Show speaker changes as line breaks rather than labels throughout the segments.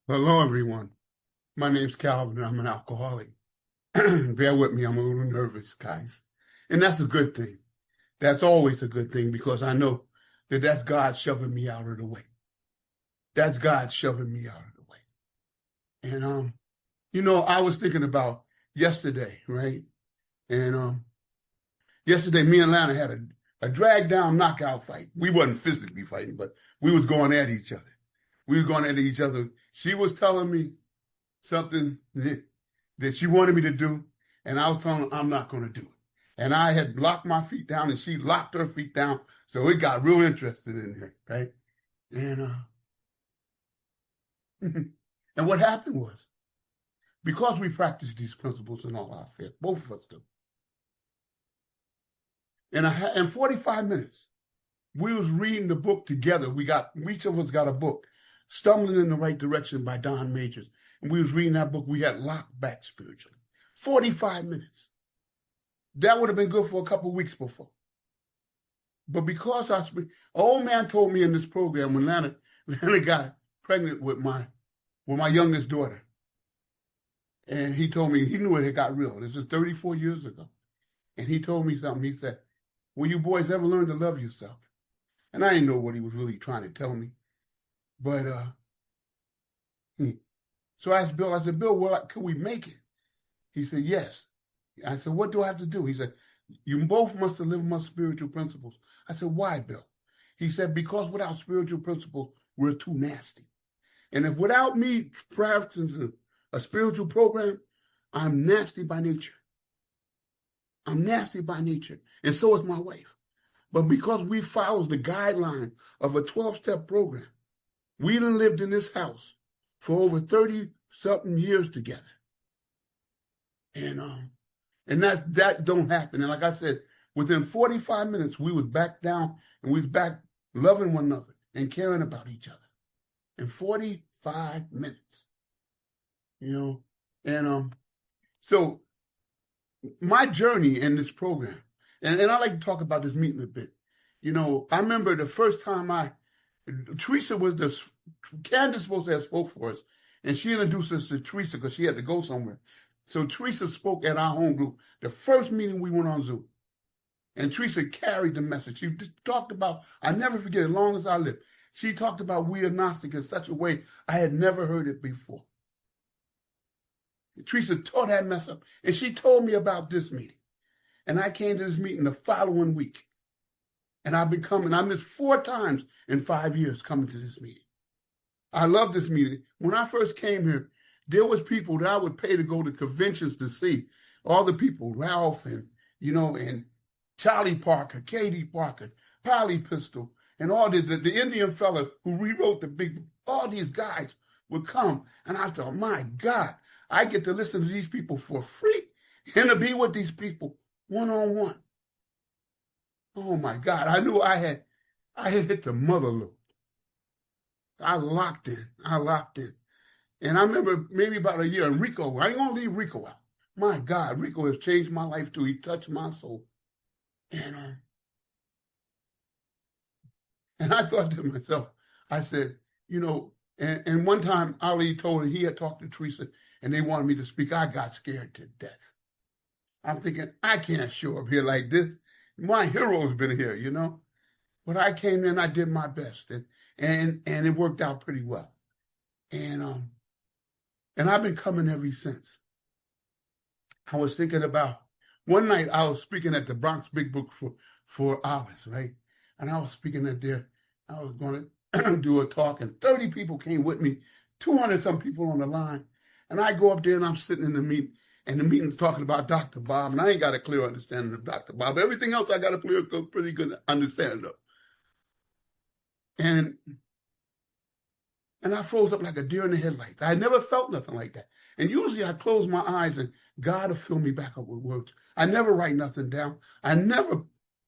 Hello, everyone. My name's Calvin, and I'm an alcoholic. Bear with me, I'm a little nervous, guys. And that's a good thing. That's always a good thing because I know that that's God shoving me out of the way. That's God shoving me out of the way. And I was thinking about yesterday, right? And yesterday me and Lana had a drag down knockout fight. We wasn't physically fighting, but we was going at each other. We was going at each other. She was telling me something that she wanted me to do, and I was telling her I'm not going to do it. And I had locked my feet down, and she locked her feet down, so it got real interested in there, right? And and what happened was, because we practice these principles in all our affairs, both of us do. And in 45 minutes, we was reading the book together. Each of us got a book, Stumbling in the Right Direction by Don Majors. And we was reading that book. We had locked back spiritually. 45 minutes. That would have been good for a couple of weeks before. But because an old man told me in this program when Lana got pregnant with my youngest daughter. And he told me, he knew it had got real. This is 34 years ago. And he told me something. He said, will you boys ever learn to love yourself? And I didn't know what he was really trying to tell me. But so I asked Bill, Bill, could we make it? He said, yes. I said, what do I have to do? He said, you both must live my spiritual principles. I said, why, Bill? He said, because without spiritual principles, we're too nasty. And if without me practicing a spiritual program, I'm nasty by nature. I'm nasty by nature. And so is my wife. But because we follow the guideline of a 12-step program, we done lived in this house for over 30-something years together. And that don't happen. And like I said, within 45 minutes, we was back down and we was back loving one another and caring about each other. In 45 minutes. So my journey in this program, and I like to talk about this meeting a bit. I remember the first time Teresa Candace supposed to have spoke for us, and she introduced us to Teresa because she had to go somewhere. So Teresa spoke at our home group, the first meeting we went on Zoom. And Teresa carried the message. She talked about, I never forget, as long as I live, she talked about we are Gnostic in such a way I had never heard it before. Teresa tore that mess up, and she told me about this meeting. And I came to this meeting the following week. And I've been coming. I missed 4 times in 5 years coming to this meeting. I love this meeting. When I first came here, there was people that I would pay to go to conventions to see. All the people, Ralph and Charlie Parker, Katie Parker, Polly Pistol, and all the Indian fella who rewrote the big book. All these guys would come. And I thought, my God, I get to listen to these people for free and to be with these people one-on-one. Oh my God, I knew I had hit the mother load. I locked in. And I remember maybe about a year, and Rico, I ain't gonna leave Rico out. My God, Rico has changed my life too. He touched my soul. And I thought to myself, I said, and one time Ali told her he had talked to Teresa and they wanted me to speak. I got scared to death. I'm thinking, I can't show up here like this. My hero's been here, But I came in, I did my best, and it worked out pretty well. And I've been coming ever since. I was thinking about, one night I was speaking at the Bronx Big Book for hours, right? And I was speaking at there. I was going to do a talk, and 30 people came with me, 200-some people on the line. And I go up there, and I'm sitting in the meeting, and the meeting's talking about Dr. Bob, and I ain't got a clear understanding of Dr. Bob. Everything else I got a pretty good understanding of. And I froze up like a deer in the headlights. I had never felt nothing like that. And usually I close my eyes and God will fill me back up with words. I never write nothing down. I never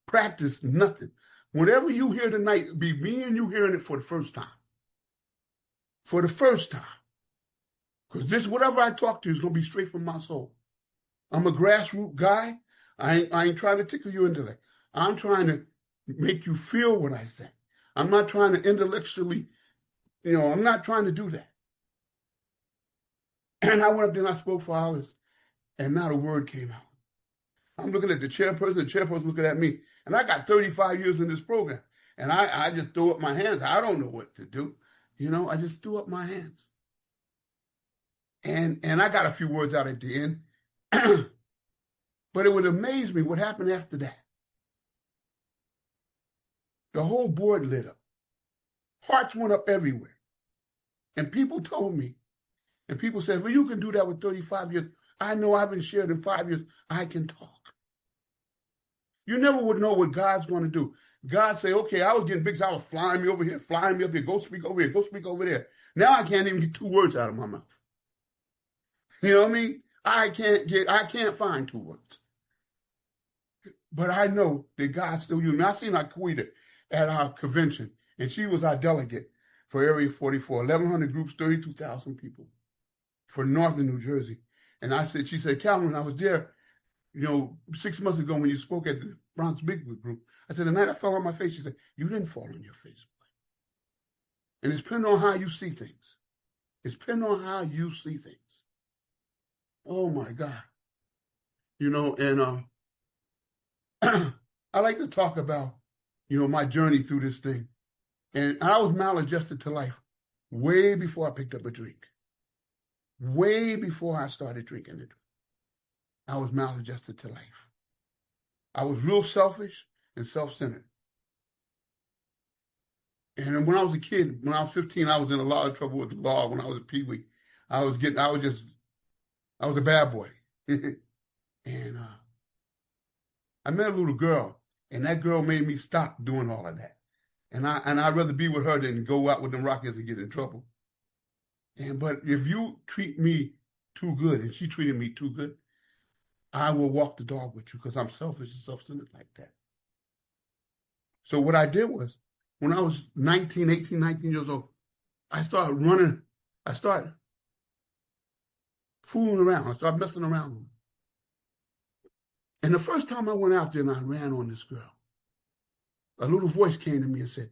practice nothing. Whatever you hear tonight, be me and you hearing it for the first time. For the first time. Because whatever I talk to you is going to be straight from my soul. I'm a grassroots guy. I ain't trying to tickle your intellect. I'm trying to make you feel what I say. I'm not trying to intellectually, I'm not trying to do that. And I went up there and I spoke for hours, and not a word came out. I'm looking at the chairperson looking at me, and I got 35 years in this program. And I just threw up my hands. I don't know what to do. I just threw up my hands. And I got a few words out at the end. But it would amaze me what happened after that. The whole board lit up. Hearts went up everywhere. And people told me, and people said, well, you can do that with 35 years. I know I've been shared in 5 years. I can talk. You never would know what God's going to do. God say, okay, I was getting big, so I was flying me over here, flying me up here, go speak over here, go speak over there. Now I can't even get 2 words out of my mouth. You know what I mean? I can't find 2 words. But I know that God still used me. I seen Aquita at our convention, and she was our delegate for Area 44, 1,100 groups, 32,000 people for Northern New Jersey. And she said, Calvin, I was there, 6 months ago when you spoke at the Bronx Bigwood group. I said, the night I fell on my face, she said, you didn't fall on your face, boy. And it's depending on how you see things. It's depending on how you see things. Oh my God. And I like to talk about, my journey through this thing. And I was maladjusted to life way before I picked up a drink. Way before I started drinking it. I was maladjusted to life. I was real selfish and self-centered. And when I was a kid, when I was 15, I was in a lot of trouble with the law. When I was a peewee, I was a bad boy. And I met a little girl, and that girl made me stop doing all of that. And I'd rather be with her than go out with them Rockets and get in trouble. But if you treat me too good, and she treated me too good, I will walk the dog with you because I'm selfish and self-centered like that. So what I did was, when I was 19 years old, I started running. I started fooling around. I started messing around with her. And the first time I went out there and I ran on this girl, a little voice came to me and said,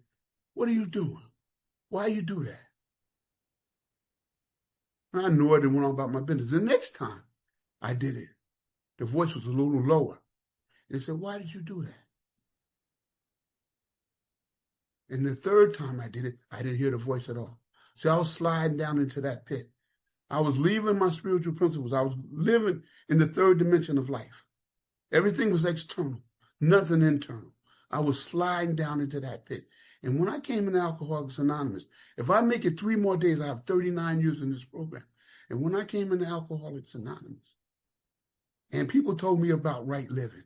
what are you doing? Why you do that? And I knew it and went on about my business. The next time I did it, the voice was a little lower. And it said, why did you do that? And the third time I did it, I didn't hear the voice at all. So I was sliding down into that pit. I was leaving my spiritual principles. I was living in the third dimension of life. Everything was external, nothing internal. I was sliding down into that pit. And when I came into Alcoholics Anonymous, if I make it 3 more days, I have 39 years in this program. And when I came into Alcoholics Anonymous, and people told me about right living,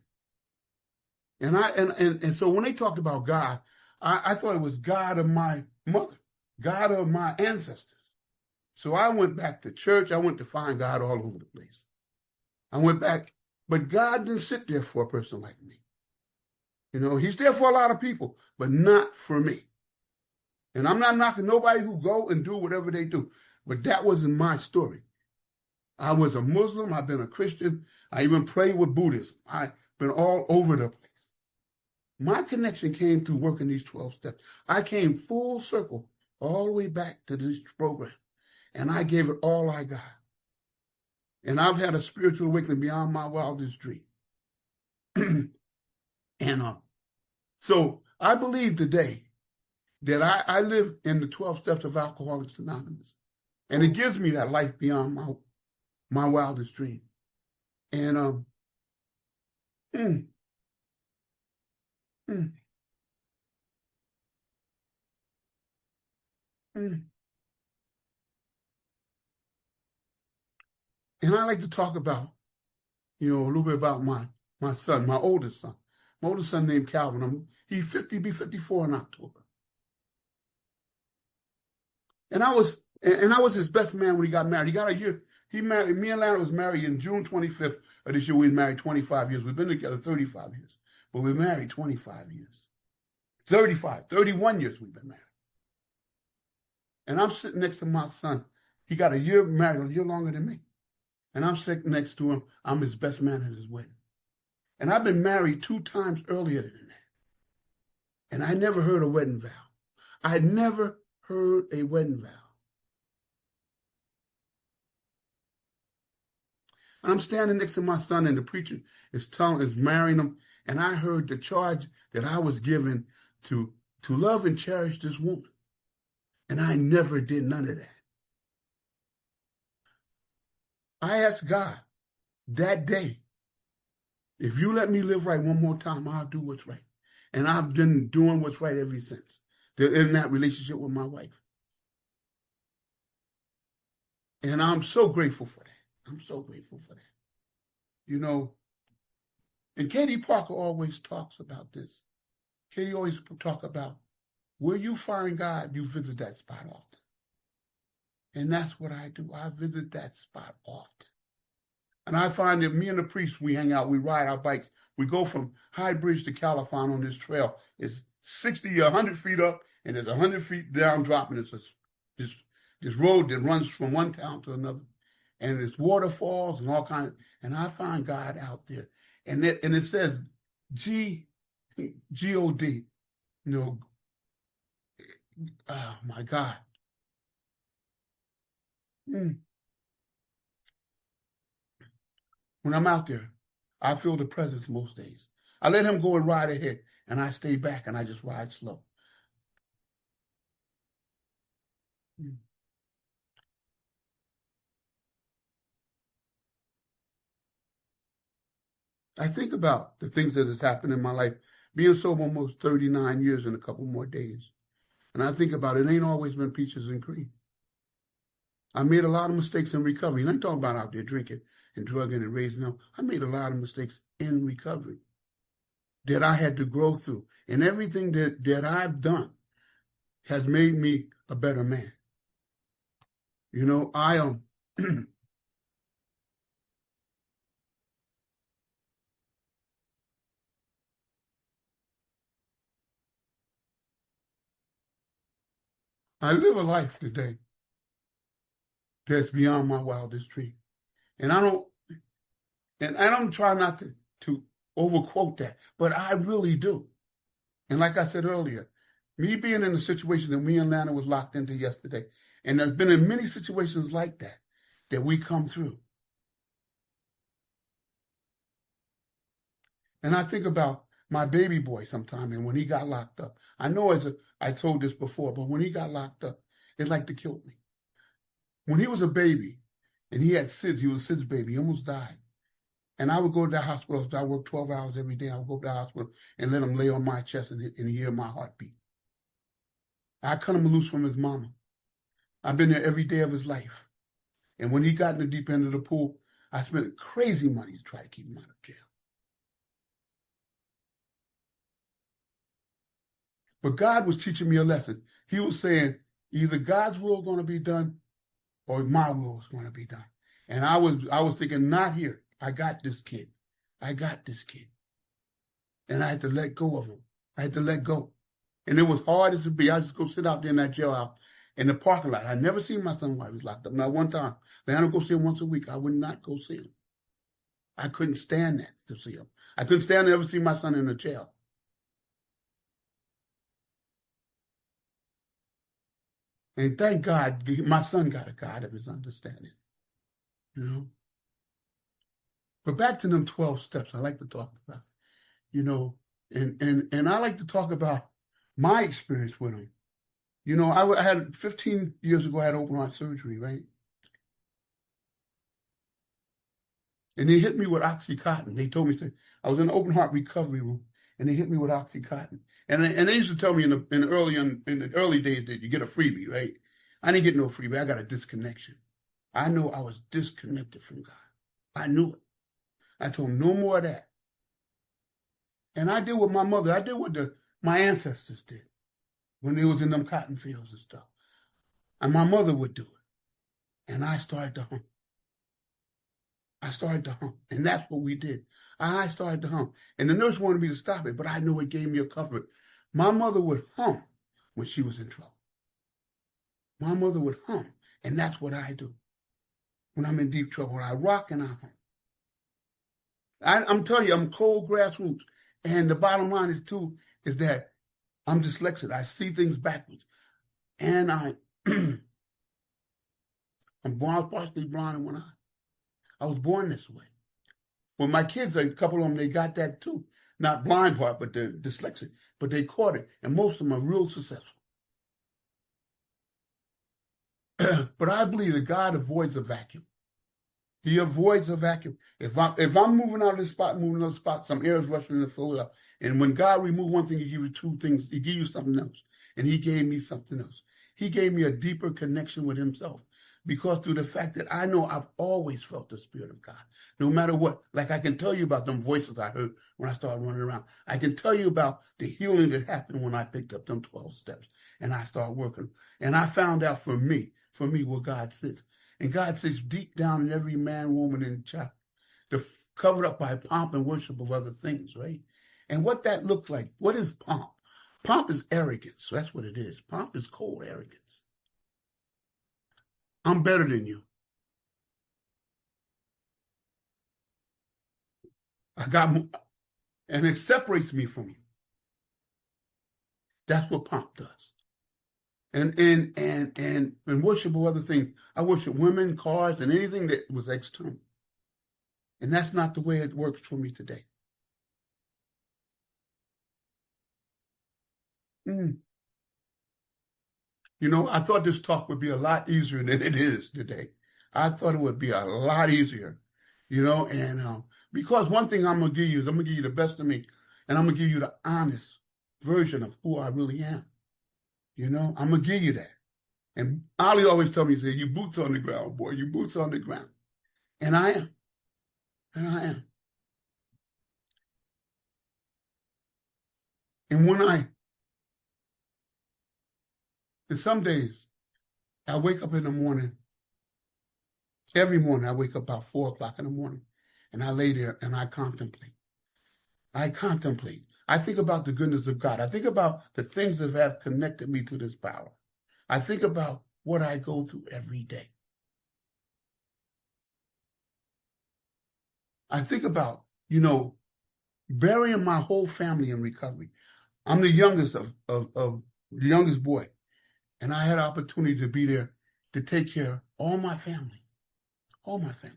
and so when they talked about God, I thought it was God of my mother, God of my ancestors. So I went back to church. I went to find God all over the place. I went back, but God didn't sit there for a person like me. He's there for a lot of people, but not for me. And I'm not knocking nobody who go and do whatever they do, but that wasn't my story. I was a Muslim. I've been a Christian. I even prayed with Buddhism. I've been all over the place. My connection came through working these 12 steps. I came full circle all the way back to this program, and I gave it all I got. And I've had a spiritual awakening beyond my wildest dream. And so I believe today that I live in the 12 steps of Alcoholics Anonymous. And it gives me that life beyond my wildest dream. And And I like to talk about, a little bit about my son, my oldest son. My oldest son named Calvin. He's 50, be 54 in October. And I was his best man when he got married. He got a year. He married, me and Lana was married in June 25th of this year. We married 25 years. We've been together 35 years, but we're married 25 years. 31 years we've been married. And I'm sitting next to my son. He got a year married, a year longer than me. And I'm sitting next to him. I'm his best man at his wedding. And I've been married 2 times earlier than that. And I never heard a wedding vow. I had never heard a wedding vow. And I'm standing next to my son, and the preacher is marrying him. And I heard the charge that I was given to love and cherish this woman. And I never did none of that. I asked God that day, if you let me live right one more time, I'll do what's right. And I've been doing what's right ever since. In that relationship with my wife. And I'm so grateful for that. I'm so grateful for that. You know, and Katie Parker always talks about this. Katie always talk about, where you find God, you visit that spot often. And that's what I do. I visit that spot often. And I find that me and the priest, we hang out, we ride our bikes. We go from High Bridge to Califon on this trail. It's 60, 100 feet up, and there's 100 feet down dropping. It's this road that runs from one town to another. And it's waterfalls and all kinds. And I find God out there. And it says G-O-D. You know, oh my God. When I'm out there, I feel the presence most days. I let him go and ride ahead, and I stay back and I just ride slow. I think about the things that has happened in my life, being sober almost 39 years in a couple more days. And I think about it ain't always been peaches and cream. I made a lot of mistakes in recovery. And I'm talking about out there drinking and drugging and raising up. I made a lot of mistakes in recovery that I had to grow through. And everything that I've done has made me a better man. You know, I live a life today that's beyond my wildest dream. And I don't try not to overquote that, but I really do. And like I said earlier, me being in the situation that me and Lana was locked into yesterday, and there's been in many situations like that we come through. And I think about my baby boy sometime, and when he got locked up, I know I told this before, but when he got locked up, it like to kill me. When he was a baby, and he had SIDS, he was a SIDS baby, he almost died. And I would go to the hospital. I worked 12 hours every day. I would go to the hospital and let him lay on my chest and hear my heartbeat. I cut him loose from his mama. I've been there every day of his life. And when he got in the deep end of the pool, I spent crazy money to try to keep him out of jail. But God was teaching me a lesson. He was saying, either God's will is going to be done or my will is going to be done. And I was thinking, not here. I got this kid. I got this kid. And I had to let go of him. I had to let go. And it was hard as it be. I just go sit out there in that jailhouse in the parking lot. I never seen my son while he was locked up. Not one time. Then I'd go see him once a week. I would not go see him. I couldn't stand that to see him. I couldn't stand to ever see my son in a jail. And thank God, my son got a God of his understanding. You know? But back to them 12 steps I like to talk about. You know, and I like to talk about my experience with them. You know, I had 15 years ago, I had open heart surgery, right? And they hit me with Oxycontin. They told me, I was in the open heart recovery room, and they hit me with Oxycontin. And they used to tell me in the early days that you get a freebie, right? I didn't get no freebie. I got a disconnection. I know I was disconnected from God. I knew it. I told him no more of that. And I did what my mother, I did what my ancestors did when they was in them cotton fields and stuff. And my mother would do it. And I started to hum. And that's what we did. I started to hum. And the nurse wanted me to stop it, but I knew it gave me a comfort. My mother would hum when she was in trouble. My mother would hum. And that's what I do when I'm in deep trouble. I rock and I hum. I'm telling you, I'm cold grassroots. And the bottom line is that I'm dyslexic. I see things backwards. And I'm partially blind in one eye. I was born this way. Well, my kids, a couple of them, they got that too. Not blind part, but they're dyslexic. But they caught it, and most of them are real successful. But I believe that God avoids a vacuum. He avoids a vacuum. If I'm moving out of this spot, moving to another spot, some air is rushing to fill it up. And when God removes one thing, He gives you two things. He gives you something else. And He gave me something else. He gave me a deeper connection with Himself. Because through the fact that I know I've always felt the Spirit of God, no matter what. Like I can tell you about them voices I heard when I started running around. I can tell you about the healing that happened when I picked up them 12 steps and I started working. And I found out for me where God sits. And God sits deep down in every man, woman, and child. They're covered up by pomp and worship of other things, right? And what that looks like, what is pomp? Pomp is arrogance. That's what it is. Pomp is cold arrogance. I'm better than you. And it separates me from you. That's what pomp does. And worship of other things. I worship women, cars, and anything that was external. And that's not the way it works for me today. You know, I thought this talk would be a lot easier than it is today. I thought it would be a lot easier, you know, and because one thing I'm going to give you is I'm going to give you the best of me, and I'm going to give you the honest version of who I really am. You know, I'm going to give you that. And Ali always told me, he said, you boots on the ground, boy, you boots on the ground. And I am. And I am. And some days, I wake up in the morning, every morning I wake up about 4 o'clock in the morning, and I lay there and I contemplate. I contemplate. I think about the goodness of God. I think about the things that have connected me to this power. I think about what I go through every day. I think about, you know, burying my whole family in recovery. I'm the youngest of the youngest boy. And I had an opportunity to be there to take care of all my family. All my family.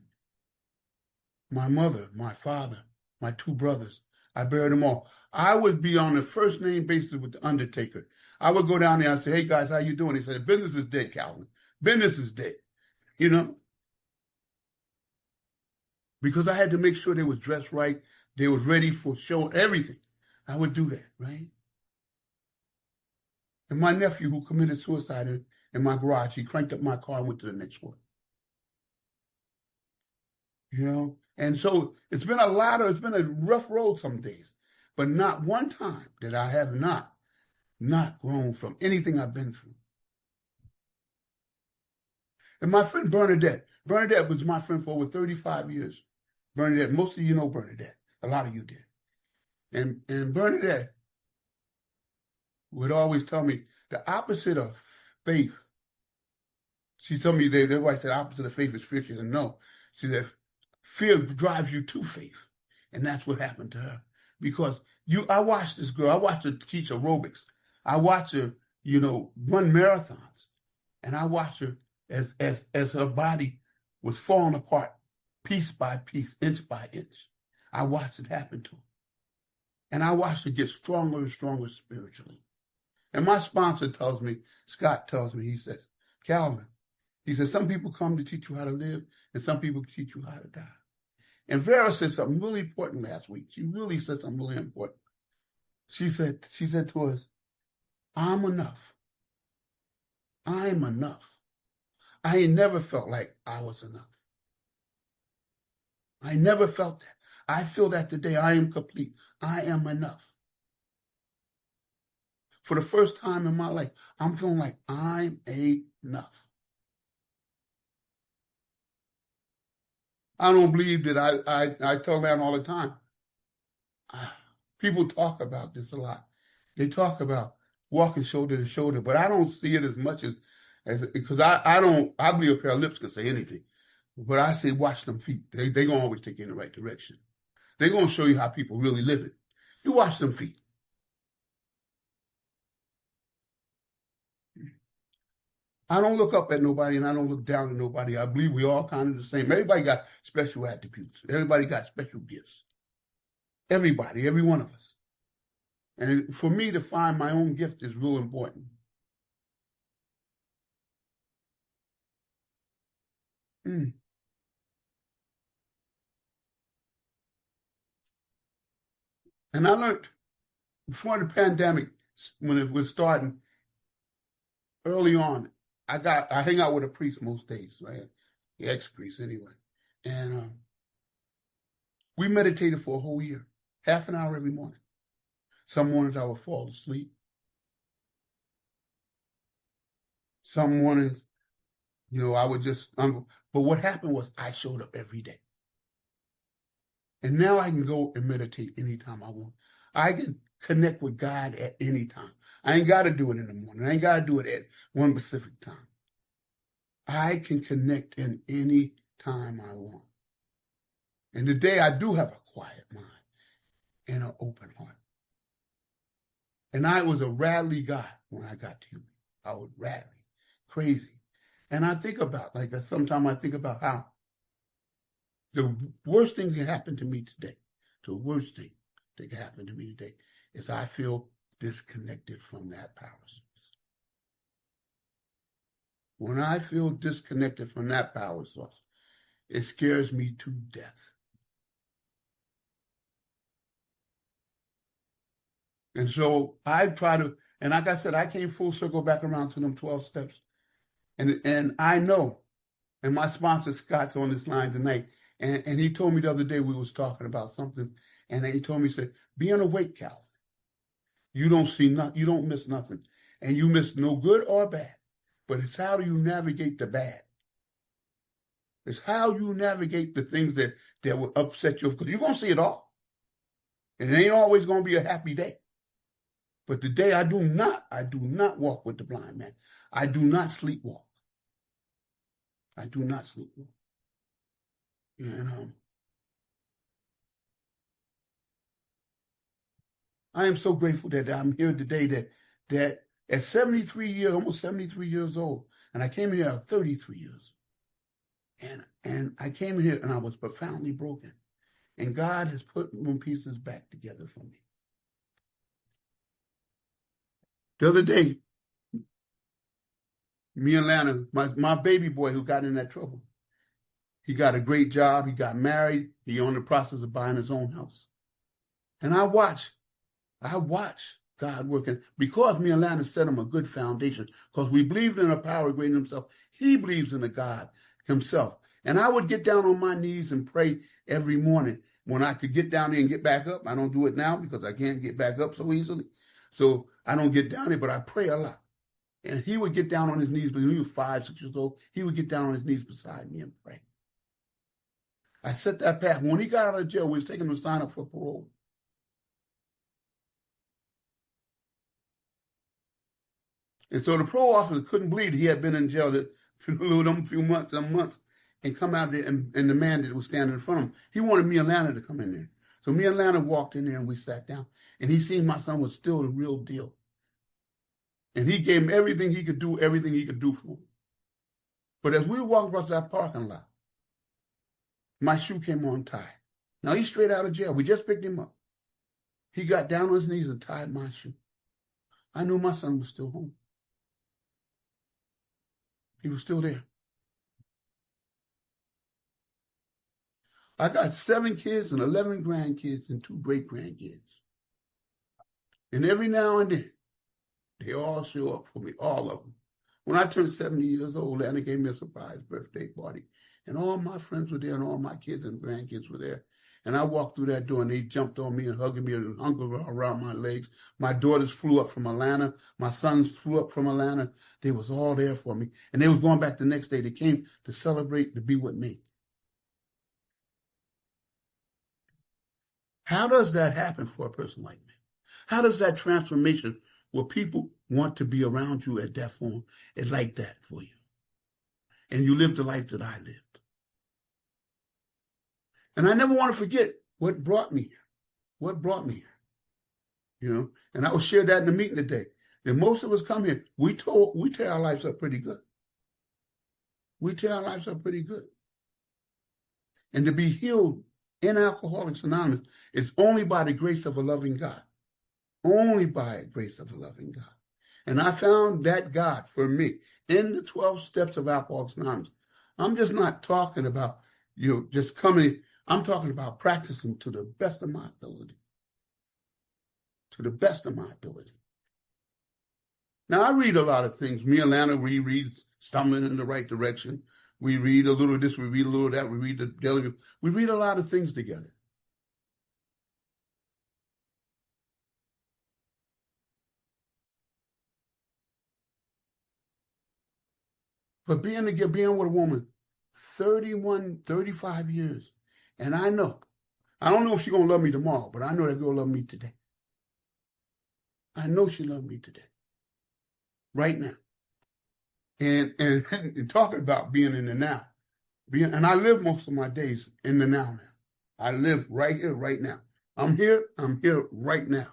My mother, my father, my 2 brothers. I buried them all. I would be on a first name basis with the undertaker. I would go down there and say, hey guys, how you doing? He said, business is dead, Calvin. Business is dead. You know? Because I had to make sure they was dressed right. They was ready for show, everything. I would do that, right? And my nephew who committed suicide in my garage, he cranked up my car and went to the next one. You know? And so it's been a rough road some days, but not one time that I have not grown from anything I've been through. And my friend Bernadette was my friend for over 35 years. Bernadette, most of you know Bernadette. A lot of you did. And Bernadette would always tell me the opposite of faith. She told me that's why I said opposite of faith is fear. She said, no. She said, fear drives you to faith. And that's what happened to her. Because I watched this girl, I watched her teach aerobics. I watched her, you know, run marathons. And I watched her as her body was falling apart, piece by piece, inch by inch. I watched it happen to her. And I watched her get stronger and stronger spiritually. And my sponsor tells me, Scott tells me, he says, Calvin, he says, some people come to teach you how to live, and some people teach you how to die. And Vera said something really important last week. She really said something really important. She said to us, I'm enough. I'm enough. I ain't never felt like I was enough. I never felt that. I feel that today. I am complete. I am enough. For the first time in my life, I'm feeling like I'm enough. I don't believe that I tell that all the time. People talk about this a lot. They talk about walking shoulder to shoulder, but I don't see it as much as because I believe a pair of lips can say anything. But I say watch them feet. They're going to always take you in the right direction. They're going to show you how people really live it. You watch them feet. I don't look up at nobody and I don't look down at nobody. I believe we all kind of the same. Everybody got special attributes. Everybody got special gifts. Everybody, every one of us. And for me to find my own gift is real important. And I learned before the pandemic, when it was starting early on, I hang out with a priest most days, right? The ex-priest anyway. And we meditated for a whole year, half an hour every morning. Some mornings I would fall asleep. Some mornings, I would just, but what happened was I showed up every day. And now I can go and meditate anytime I want. I can connect with God at any time. I ain't got to do it in the morning. I ain't got to do it at one specific time. I can connect in any time I want. And today I do have a quiet mind and an open heart. And I was a rattly guy when I got to you. I was rattly, crazy. And I think about, sometimes I think about how the worst thing that can happen to me today, the worst thing that can happen to me today is I feel disconnected from that power source. When I feel disconnected from that power source, it scares me to death. And so I try to, and like I said, I came full circle back around to them 12 steps. And I know, and my sponsor Scott's on this line tonight, and he told me the other day we was talking about something, and he told me, he said, be on awake, Calvin. You don't see nothing, you don't miss nothing. And you miss no good or bad. But it's how do you navigate the bad? It's how you navigate the things that will upset you, because you're going to see it all. And it ain't always going to be a happy day. But today I do not walk with the blind man. I do not sleepwalk. I do not sleepwalk. And I am so grateful that I'm here today that at 73 years, almost 73 years old, and I came here at 33 years. And I came here and I was profoundly broken. And God has put my pieces back together for me. The other day, me and Lana, my baby boy who got in that trouble, he got a great job. He got married. He on the process of buying his own house. And I watch God working because me and Lana set him a good foundation because we believed in a power greater than himself. He believes in a God himself. And I would get down on my knees and pray every morning when I could get down there and get back up. I don't do it now because I can't get back up so easily. So I don't get down there, but I pray a lot. And he would get down on his knees, when he was 5, 6 years old, he would get down on his knees beside me and pray. I set that path. When he got out of jail, we was taking him to sign up for parole. And so the parole officer couldn't believe he had been in jail for a few months, and come out there, and the man that was standing in front of him, he wanted me and Lana to come in there. So me and Lana walked in there and we sat down. And he seen my son was still the real deal. And he gave him everything he could do for him. But as we walked across that parking lot, my shoe came untied. Now he's straight out of jail. We just picked him up. He got down on his knees and tied my shoe. I knew my son was still home. He was still there. I got 7 kids and 11 grandkids and 2 great-grandkids. And every now and then, they all show up for me, all of them. When I turned 70 years old, Anna gave me a surprise birthday party. And all my friends were there and all my kids and grandkids were there. And I walked through that door and they jumped on me and hugged me and hung around my legs. My daughters flew up from Atlanta. My sons flew up from Atlanta. They was all there for me. And they was going back the next day. They came to celebrate, to be with me. How does that happen for a person like me? How does that transformation where people want to be around you at that form is like that for you? And you live the life that I lived. And I never want to forget what brought me here. What brought me here. And I will share that in the meeting today. And most of us come here, we tear our lives up pretty good. we tear our lives up pretty good. And to be healed in Alcoholics Anonymous is only by the grace of a loving God. Only by the grace of a loving God. And I found that God for me in the 12 steps of Alcoholics Anonymous. I'm just not talking about, just coming. I'm talking about practicing to the best of my ability. To the best of my ability. Now, I read a lot of things. Me and Lana, we read Stumbling in the Right Direction. We read a little of this, we read a little of that, we read the Daily. We read a lot of things together. But being with a woman 31, 35 years, and I don't know if she's going to love me tomorrow, but I know that girl love me today. I know she loved me today. Right now. And talking about being in the now. And I live most of my days in the now. I live right here, right now. I'm here right now.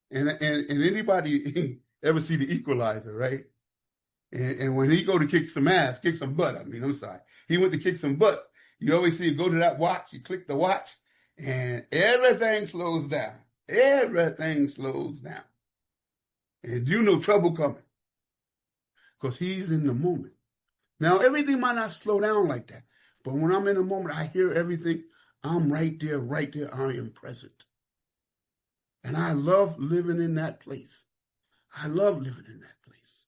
And anybody ever see The Equalizer, right? And when he go to kick some butt, he went to kick some butt. You always see him go to that watch, you click the watch, and everything slows down. Everything slows down. And trouble coming. Because he's in the moment. Now, everything might not slow down like that. But when I'm in the moment, I hear everything. I'm right there. I am present. And I love living in that place. I love living in that place.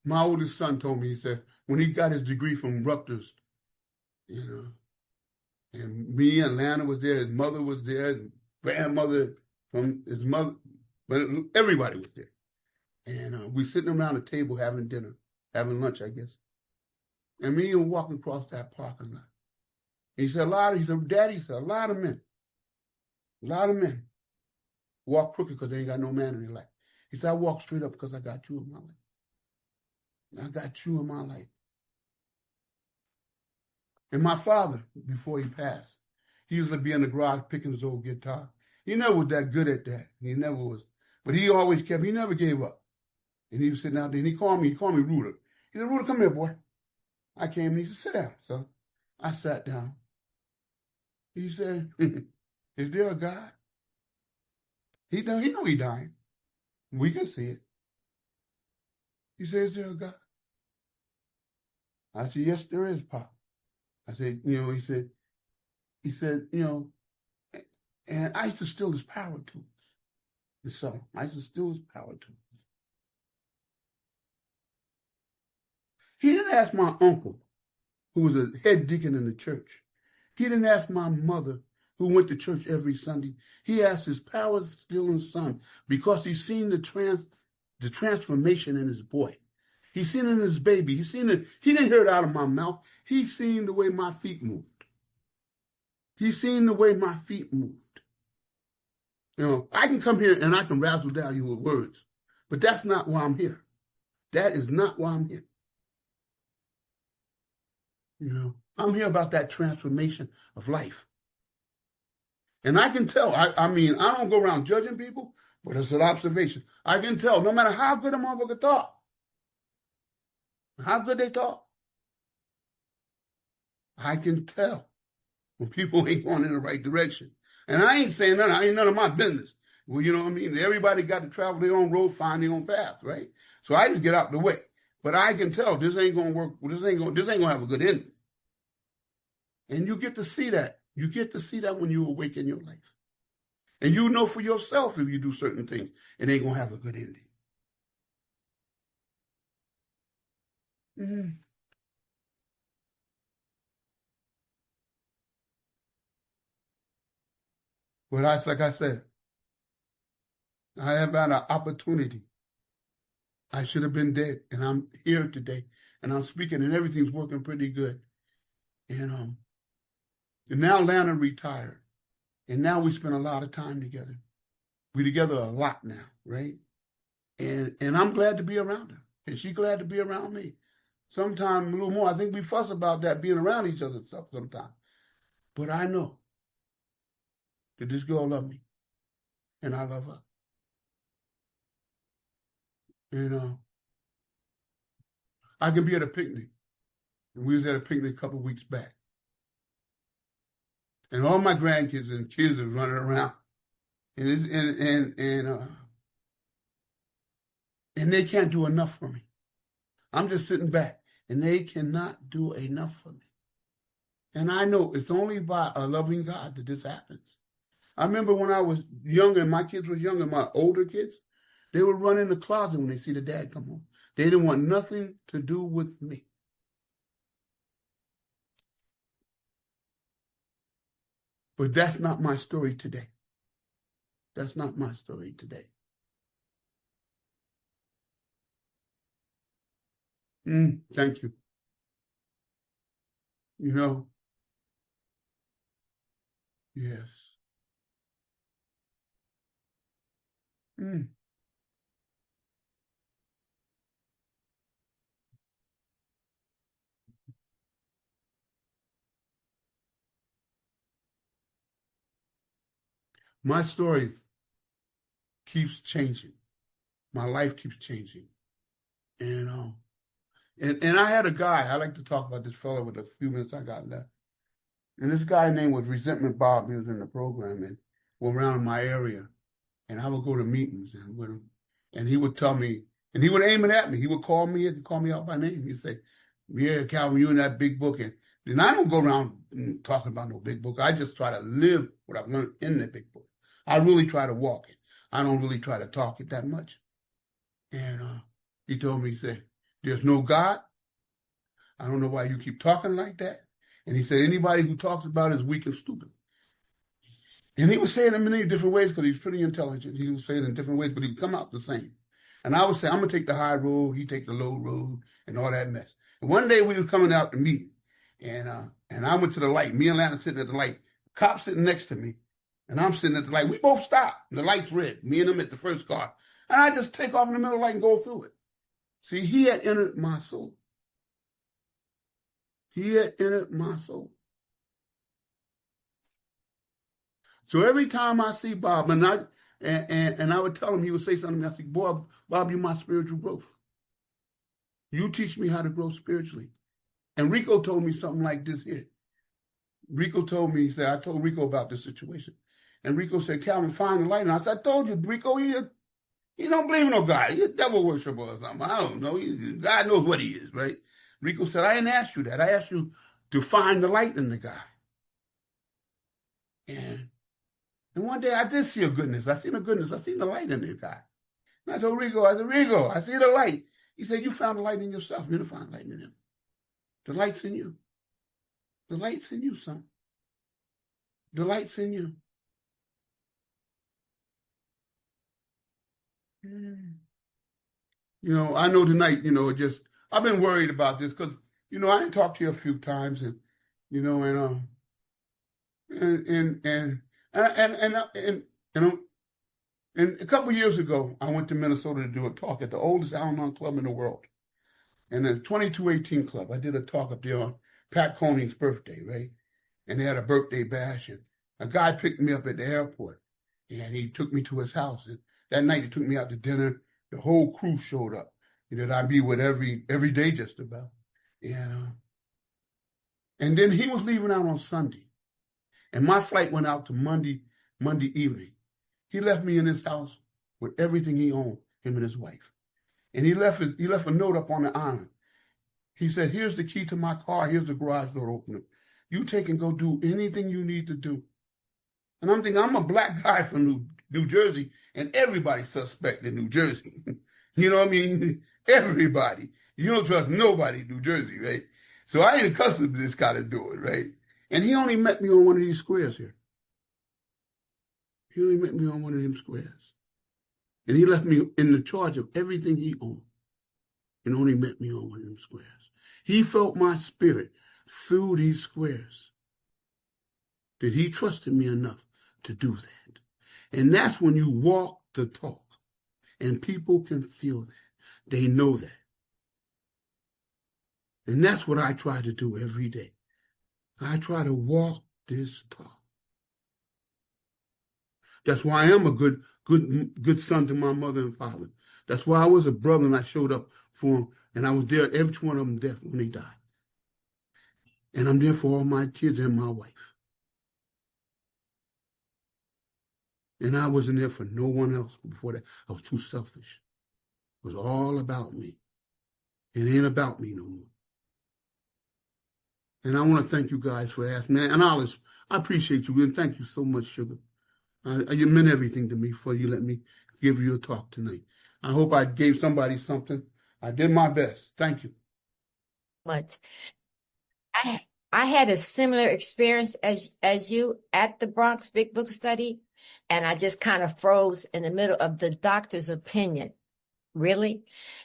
My oldest son told me, he said, when he got his degree from Rutgers, and me and Lana was there, his mother was there, his grandmother from his mother, but everybody was there. And we sitting around the table having dinner, having lunch, I guess. And me and him walking across that parking lot. And he said, Daddy, a lot of men walk crooked because they ain't got no man in their life. He said, I walk straight up because I got you in my life. I got you in my life. And my father, before he passed, he used to be in the garage picking his old guitar. He never was that good at that. He never was. But he never gave up. And he was sitting out there, and he called me Rudolph. He said, Rudolph, come here, boy. I came, and he said, sit down, son. I sat down. He said, is there a God? He know he dying. We can see it. He said, is there a God? I said, yes, there is, Pop. I said, he said, and I used to steal his power tools. I used to steal his power tools. He didn't ask my uncle, who was a head deacon in the church. He didn't ask my mother, who went to church every Sunday. He asked his power-stealing son because he's seen the transformation in his boy. He's seen it in his baby. He's seen it. He didn't hear it out of my mouth. He's seen the way my feet moved. He's seen the way my feet moved. I can come here and I can razzle down you with words, but that's not why I'm here. That is not why I'm here. I'm here about that transformation of life. And I can tell, I don't go around judging people, but it's an observation. I can tell, no matter how good a motherfucker talk, how good they talk, I can tell when people ain't going in the right direction. And I ain't saying nothing. I ain't none of my business. Well, you know what I mean? Everybody got to travel their own road, find their own path, right? So I just get out the way. But I can tell this ain't going to work. This ain't going to have a good ending. And you get to see that. You get to see that when you awake in your life. And you know for yourself if you do certain things, it ain't going to have a good ending. But like I said, I have had an opportunity. I should have been dead, and I'm here today, and I'm speaking, and everything's working pretty good. And now Lana retired, and now we spend a lot of time together. We're together a lot now, right? And I'm glad to be around her, and she's glad to be around me. Sometimes a little more. I think we fuss about that being around each other stuff sometimes. But I know that this girl loves me. and I love her. I can be at a picnic. And we was at a picnic a couple of weeks back. And all my grandkids and kids are running around. And they can't do enough for me. I'm just sitting back, and they cannot do enough for me. And I know it's only by a loving God that this happens. I remember when I was younger, and my kids were younger, my older kids, they would run in the closet when they see the dad come home. They didn't want nothing to do with me. But that's not my story today. That's not my story today. Thank you. Yes. My story keeps changing. My life keeps changing. And I had a guy, I like to talk about this fellow with the few minutes I got left. And this guy named was Resentment Bob. He was in the program and was around my area. And I would go to meetings and with him. And he would tell me, and he would aim it at me. He would call me out by name. He'd say, yeah, Calvin, you in that big book. And I don't go around talking about no big book. I just try to live what I've learned in the big book. I really try to walk it. I don't really try to talk it that much. And he told me, he said, there's no God. I don't know why you keep talking like that. And he said, anybody who talks about it is weak and stupid. And he was saying it in many different ways because he's pretty intelligent. He was saying it in different ways, but he would come out the same. And I would say, I'm going to take the high road, he take the low road, and all that mess. And one day we were coming out to meet, and I went to the light. Me and Lana sitting at the light. Cop sitting next to me, and I'm sitting at the light. We both stopped. The light's red. Me and him at the first car. And I just take off in the middle of the light and go through it. See, he had entered my soul. He had entered my soul. So every time I see Bob, and I would tell him, he would say something to me. I say, Bob, you're my spiritual growth. You teach me how to grow spiritually. And Rico told me something like this here. Rico told me, he said, I told Rico about this situation. And Rico said, Calvin, find the light. And I said, I told you, Rico, he don't believe in no God. He's a devil worshiper or something. I don't know. God knows what he is, right? Rico said, I didn't ask you that. I asked you to find the light in the guy. And one day I did see a goodness. I seen a goodness. I seen the light in the guy. And I told Rico, I see the light. He said, you found the light in yourself. You didn't find the light in him. The light's in you. The light's in you, son. The light's in you. I know tonight, I've been worried about this because, I didn't talk to you a few times and a couple of years ago, I went to Minnesota to do a talk at the oldest Al-Anon club in the world. And the 2218 Club, I did a talk up there on Pat Coning's birthday, right? And they had a birthday bash. And a guy picked me up at the airport. And he took me to his house. And that night, he took me out to dinner. The whole crew showed up that I be with every day just about. And then he was leaving out on Sunday. And my flight went out to Monday evening. He left me in his house with everything he owned, him and his wife. And he left a note up on the island. He said, here's the key to my car. Here's the garage door opener. You take and go do anything you need to do. And I'm thinking, I'm a black guy from New Jersey, and everybody's suspect in New Jersey. You know what I mean? Everybody. You don't trust nobody in New Jersey, right? So I ain't accustomed to this kind of doing, right? And he only met me on one of these squares here. He only met me on one of them squares. And he left me in the charge of everything he owned and only met me on one of them squares. He felt my spirit through these squares that he trusted me enough to do that. And that's when you walk the talk and people can feel that. They know that. And that's what I try to do every day. I try to walk this talk. That's why I am a good son to my mother and father. That's why I was a brother and I showed up for them. And I was there at every one of them death when they died. And I'm there for all my kids and my wife. And I wasn't there for no one else before that. I was too selfish. It was all about me. It ain't about me no more. And I want to thank you guys for asking me. And Alice, I appreciate you. And thank you so much, Sugar. You meant everything to me for you let me give you a talk tonight. I hope I gave somebody something. I did my best. Thank you.
Much. I had a similar experience as you at the Bronx Big Book Study, and I just kind of froze in the middle of the doctor's opinion. Really?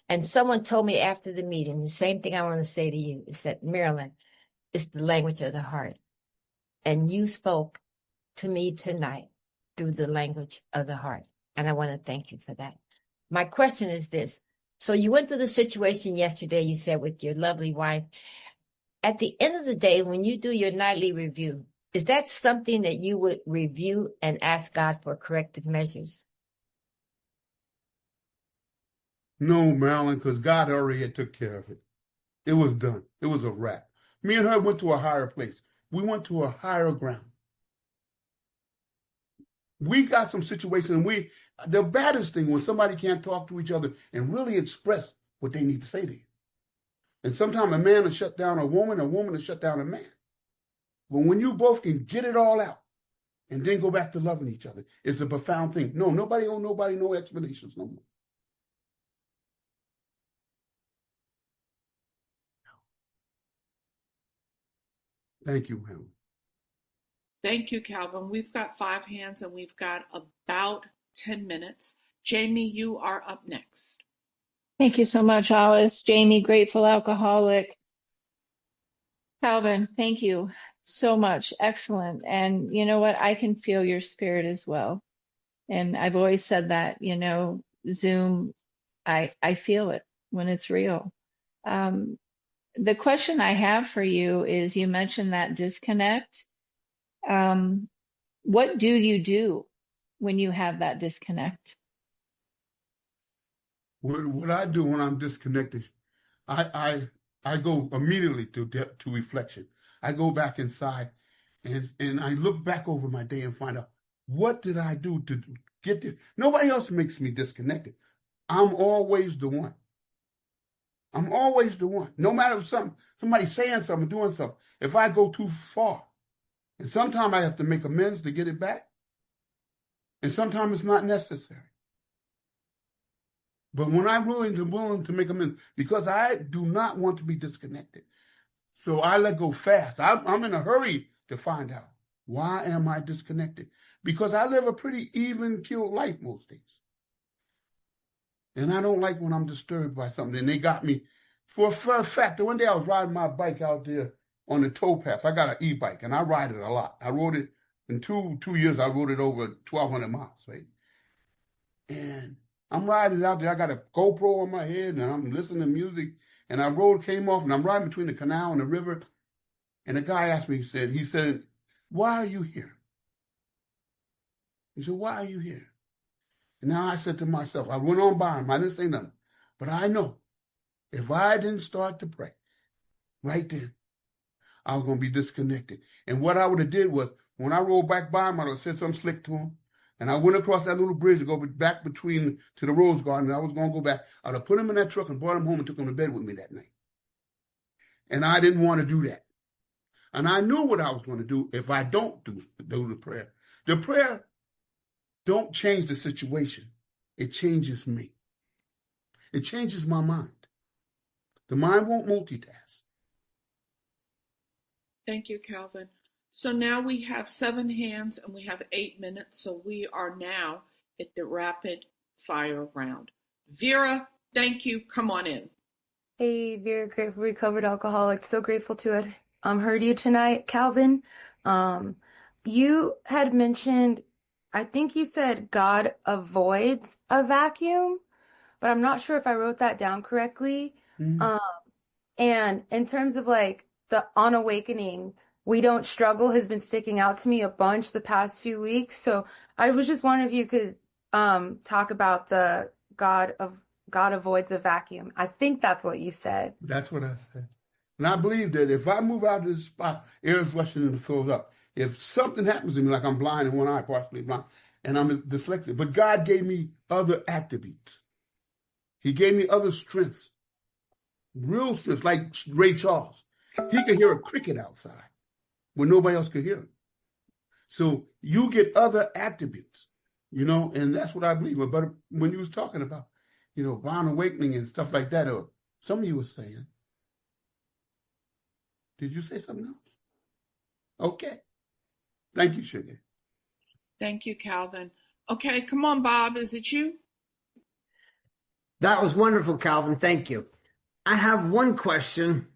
And someone told me after the meeting, the same thing I want to say to you, is that, Marilyn, it's the language of the heart. And you spoke to me tonight through the language of the heart. And I want to thank you for that. My question is this. So you went through the situation yesterday, you said, with your lovely wife. At the end of the day, when you do your nightly review, is that something that you would review and ask God for corrective measures?
No, Marilyn, because God already had took care of it. It was done. It was a wrap. Me and her went to a higher place. We went to a higher ground. We got some situation, and the baddest thing when somebody can't talk to each other and really express what they need to say to you. And sometimes a man will shut down a woman will shut down a man. But when you both can get it all out and then go back to loving each other, it's a profound thing. No, nobody owe nobody no explanations no more. Thank you, Helen.
Thank you, Calvin. We've got 5 hands and we've got about 10 minutes. Jamie, you are up next.
Thank you so much, Alice. Jamie, grateful alcoholic. Calvin, thank you so much. Excellent. And you know what? I can feel your spirit as well. And I've always said that, Zoom, I feel it when it's real. The question I have for you is, you mentioned that disconnect. What do you do when you have that disconnect?
What I do when I'm disconnected, I go immediately to reflection. I go back inside and I look back over my day and find out, what did I do to get this? Nobody else makes me disconnected. I'm always the one. I'm always the one. No matter if somebody's saying something, doing something. If I go too far, and sometimes I have to make amends to get it back, and sometimes it's not necessary. But when I'm willing to make amends, because I do not want to be disconnected, so I let go fast. I'm in a hurry to find out, why am I disconnected? Because I live a pretty even-keeled life most days. And I don't like when I'm disturbed by something. And they got me, for a fact, that one day I was riding my bike out there on the towpath. I got an e-bike, and I ride it a lot. I rode it, in two years, I rode it over 1,200 miles, right? And I'm riding out there. I got a GoPro on my head, and I'm listening to music. And our road came off, and I'm riding between the canal and the river. And the guy asked me, he said, why are you here? He said, why are you here? And now I said to myself, I went on by him. I didn't say nothing. But I know if I didn't start to pray right then, I was going to be disconnected. And what I would have did was, when I rolled back by him, I would have said something slick to him. And I went across that little bridge to go back to the Rose Garden. And I was going to go back. I would have put him in that truck and brought him home and took him to bed with me that night. And I didn't want to do that. And I knew what I was going to do if I don't do the prayer. The prayer don't change the situation. It changes me. It changes my mind. The mind won't multitask.
Thank you, Calvin. So now we have 7 hands and we have 8 minutes. So we are now at the rapid fire round. Vera, thank you. Come on in.
Hey, Vera, grateful recovered alcoholic. So grateful to have heard you tonight, Calvin. You had mentioned, I think you said God avoids a vacuum, but I'm not sure if I wrote that down correctly.
Mm-hmm.
And in terms of like the On Awakening, We Don't Struggle has been sticking out to me a bunch the past few weeks. So I was just wondering if you could talk about the God avoids a vacuum. I think that's what you said.
That's what I said. And I believe that if I move out of this spot, air's rushing and it fills up. If something happens to me, like I'm blind in one eye, partially blind, and I'm dyslexic, but God gave me other attributes. He gave me other strengths, real strengths, like Ray Charles. He could hear a cricket outside when nobody else could hear him. So you get other attributes, and that's what I believe. But when you was talking about, Divine Awakening and stuff like that, or some of you were saying, did you say something else? Okay. Thank you, Sugar.
Thank you, Calvin. Okay, come on, Bob. Is it you?
That was wonderful, Calvin. Thank you. I have one question.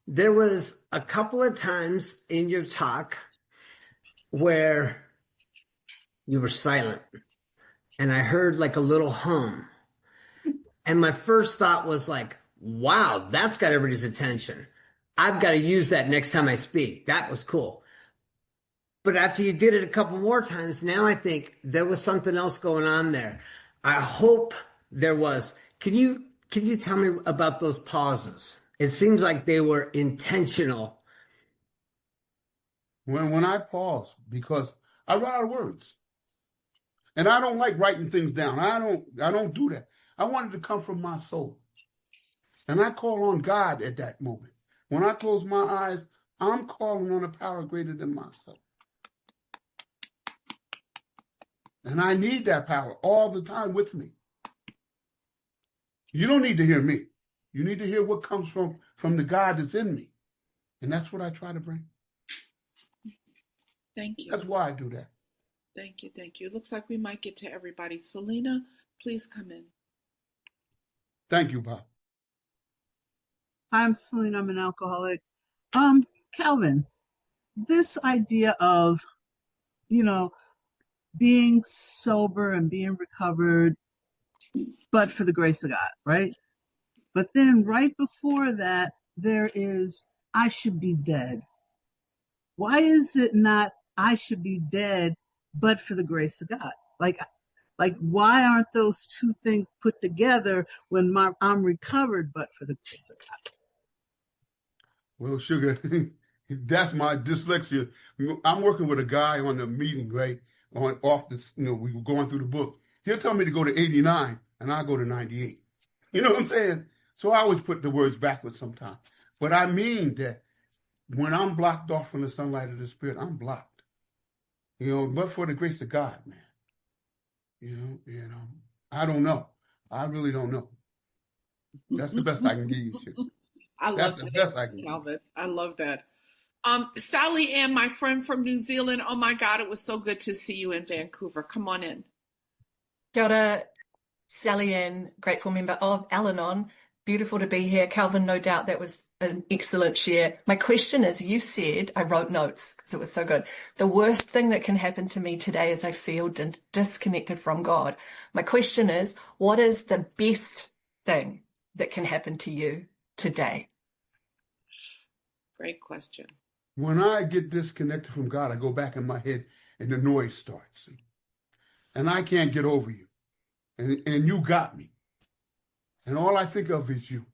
There was a couple of times in your talk where you were silent, and I heard like a little hum. And my first thought was like, wow, that's got everybody's attention. I've got to use that next time I speak. That was cool. But after you did it a couple more times, now I think there was something else going on there. I hope there was. Can you tell me about those pauses? It seems like they were intentional.
When I pause, because I run out of words. And I don't like writing things down. I don't do that. I want it to come from my soul. And I call on God at that moment. When I close my eyes, I'm calling on a power greater than myself. And I need that power all the time with me. You don't need to hear me. You need to hear what comes from the God that's in me. And that's what I try to bring.
Thank you.
That's why I do that.
Thank you. Thank you. Looks like we might get to everybody. Selena, please come in.
Thank you, Bob.
I'm Selena. I'm an alcoholic. Calvin, this idea of, being sober and being recovered, but for the grace of God, right? But then right before that, there is, I should be dead. Why is it not, I should be dead, but for the grace of God? Like, why aren't those two things put together when I'm recovered, but for the grace of God?
Well, Sugar, that's my dyslexia. I'm working with a guy on the meeting, right? Off this, we were going through the book. He'll tell me to go to 89, and I'll go to 98. You know what I'm saying? So I always put the words backwards sometimes. But I mean that when I'm blocked off from the sunlight of the Spirit, I'm blocked. But for the grace of God, man. I don't know. I really don't know. That's the best I can give you, Sugar.
That's the best I can give you. I love that. Sally Ann, my friend from New Zealand. Oh my God, it was so good to see you in Vancouver. Come on in.
Kia ora, Sally Ann, grateful member of Al-Anon. Beautiful to be here. Calvin, no doubt that was an excellent share. My question is, you said, I wrote notes because it was so good. The worst thing that can happen to me today is I feel disconnected from God. My question is, what is the best thing that can happen to you today?
Great question.
When I get disconnected from God, I go back in my head and the noise starts. And I can't get over you. And you got me. And all I think of is you.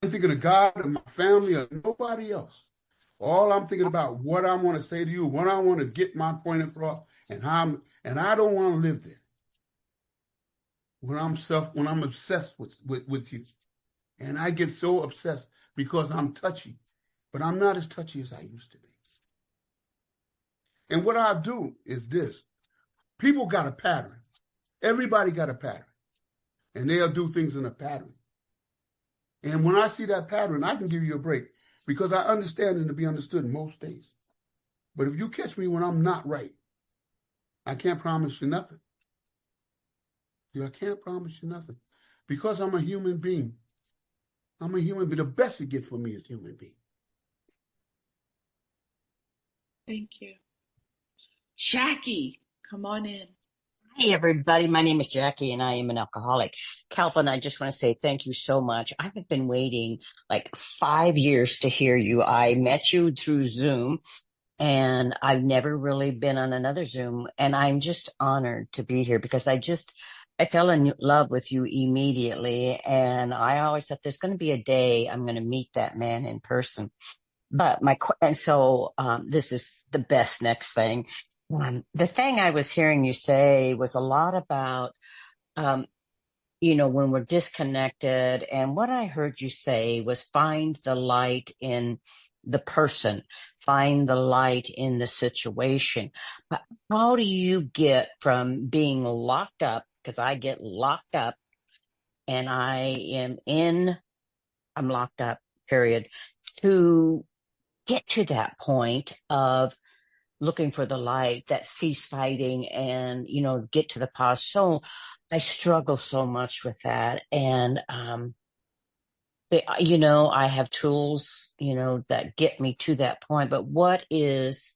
I'm thinking of God and my family or nobody else. All I'm thinking about what I want to say to you, what I want to get my point across, and I don't want to live there. When I'm obsessed with you. And I get so obsessed because I'm touchy. But I'm not as touchy as I used to be. And what I do is this. People got a pattern. Everybody got a pattern. And they'll do things in a pattern. And when I see that pattern, I can give you a break because I understand and to be understood most days. But if you catch me when I'm not right, I can't promise you nothing. I can't promise you nothing because I'm a human being. I'm a human being. The best you get for me is human being.
Thank you. Jackie, come on in.
Hey, everybody. My name is Jackie, and I am an alcoholic. Calvin, I just want to say thank you so much. I have been waiting like 5 years to hear you. I met you through Zoom, And I've never really been on another Zoom. And I'm just honored to be here because I fell in love with you immediately. And I always thought there's going to be a day I'm going to meet that man in person. But this is the best next thing. The thing I was hearing you say was a lot about, when we're disconnected. And what I heard you say was find the light in the person, find the light in the situation. But how do you get from being locked up, because I get locked up and I'm locked up, period, to get to that point of looking for the light that cease fighting and, get to the pause. So I struggle so much with that. And, I have tools, that get me to that point. But what is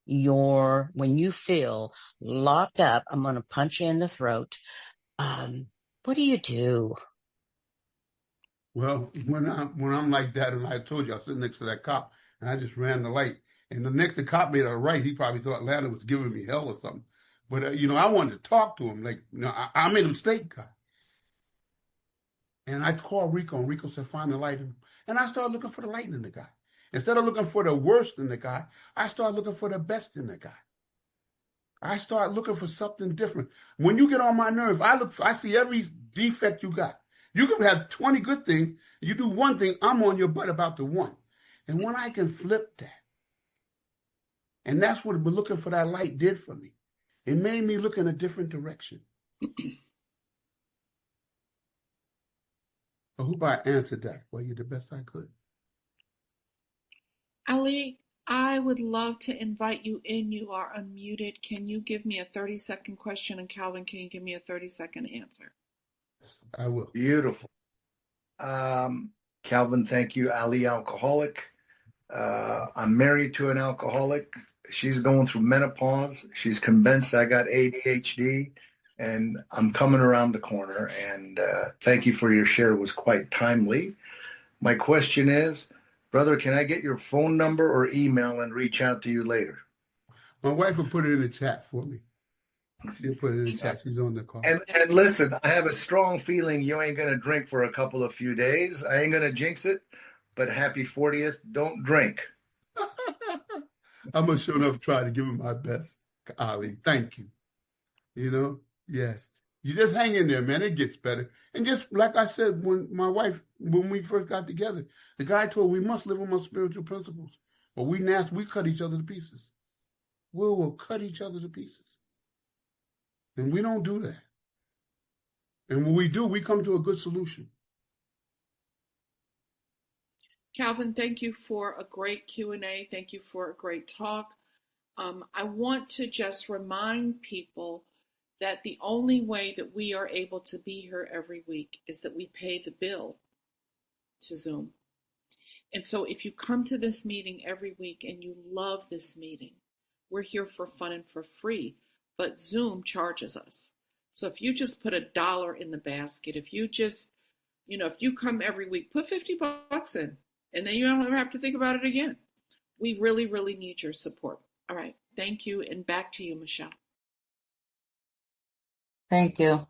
when you feel locked up, I'm going to punch you in the throat. What do you do?
Well, when I'm like that, and I told you I was sitting next to that cop, and I just ran the light, and the cop made a right. He probably thought Atlanta was giving me hell or something. But I wanted to talk to him. Like, I made a mistake, guy. And I called Rico, and Rico said, find the light in him. And I started looking for the light in the guy. Instead of looking for the worst in the guy, I started looking for the best in the guy. I started looking for something different. When you get on my nerve, I see every defect you got. You could have 20 good things. You do one thing, I'm on your butt about the one. And when I can flip that, and that's what looking for that light did for me. It made me look in a different direction. I hope I answered that for you the best I could.
Ali, I would love to invite you in. You are unmuted. Can you give me a 30-second question? And Calvin, can you give me a 30-second answer?
I will.
Beautiful. Calvin, thank you. Ali, alcoholic. I'm married to an alcoholic. She's going through menopause. She's convinced I got ADHD, and I'm coming around the corner. And thank you for your share. It was quite timely. My question is, brother, can I get your phone number or email and reach out to you later?
My wife will put it in the chat for me. She'll put it in the chat. She's on the call.
And listen, I have a strong feeling you ain't going to drink for a couple of few days. I ain't going to jinx it, but happy 40th. Don't drink.
I'm going to sure enough try to give him my best, Ali. Thank you. Yes. You just hang in there, man. It gets better. And just like I said, when we first got together, the guy told we must live on my spiritual principles. Or we cut each other to pieces. We will cut each other to pieces. And we don't do that. And when we do, we come to a good solution.
Calvin, thank you for a great Q&A. Thank you for a great talk. I want to just remind people that the only way that we are able to be here every week is that we pay the bill to Zoom. And so if you come to this meeting every week and you love this meeting, we're here for fun and for free, but Zoom charges us. So if you just put $1 in the basket, if you just, if you come every week, put $50 in, and then you don't ever have to think about it again. We really, really need your support. All right. Thank you. And back to you, Michelle.
Thank you.